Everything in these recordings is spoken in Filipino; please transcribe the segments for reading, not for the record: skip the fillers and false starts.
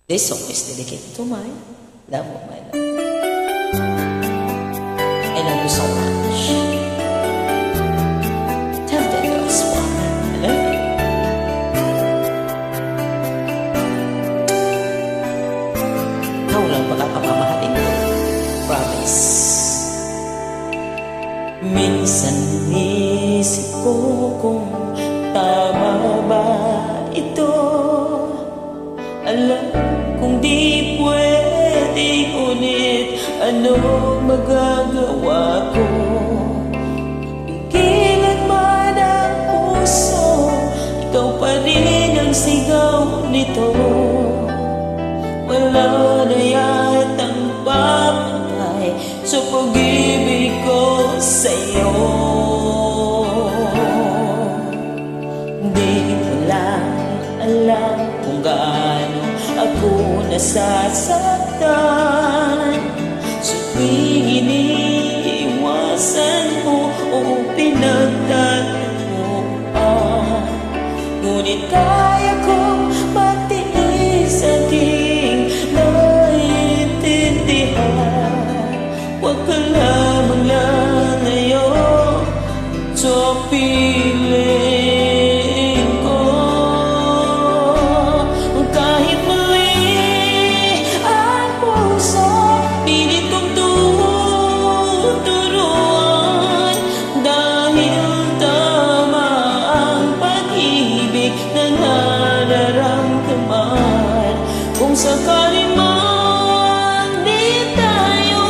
This song is dedicated to my love of my life. I love you so much. Tell the girls why I love you. Ikaw lang pagkakapamahalin ko. Promise. Minsan isip ko kung tama ba ito. Alam kung di pwedeng ulit, ano magagawa ko? Pigilan man ang puso, ikaw pa rin ang sigaw nito. Wala na yatang papatay sa pag-ibig ko sa'yo. Di ko lang alam kung gaano ako nasasaktan sa tuwing iniiwasan mo o pinagtataguan. Ngunit kaya kong matiis aking naiintindihan. Huwag ka lamang lalayo sa piling ko. Kahit mali ang puso, pilit kong tuturuan. Dahil tama ang pag-ibig na nararamdaman. Kung sakali man di tayo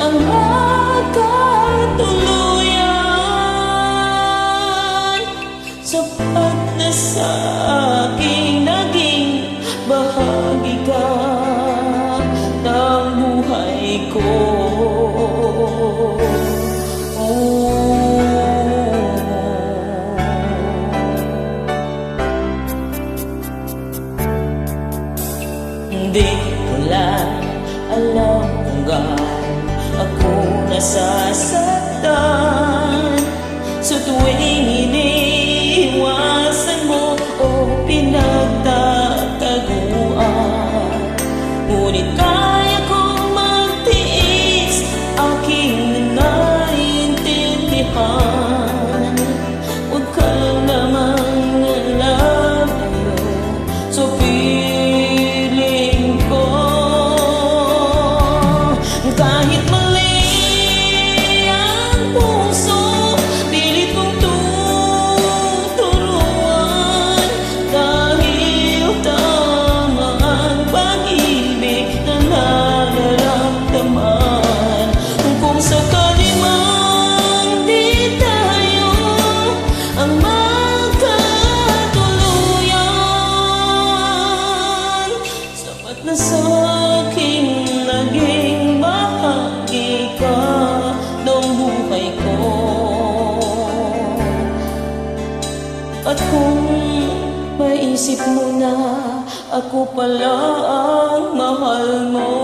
ang magkatuluyan, sapat na sa aking naging bahagi ka ng buhay ko. Hindi ko lang alam kung gaano ako nasasaktan sa tuwing iniiwasan mo o pinagtataguan. Ngunit kaya kong magtiis, aking naiintindihan. Huwag ka lamang lalayo sa piling ko. Kahit mali ang puso, pilit kong tuturuan. Dahil tama ang pag-ibig na nararamdaman. Kung sakali man di tayo ang magkatuluyan, sapat na sa aking naging bahagi ka ng buhay ko. At kung maisip mo na ako pala ang mahal mo,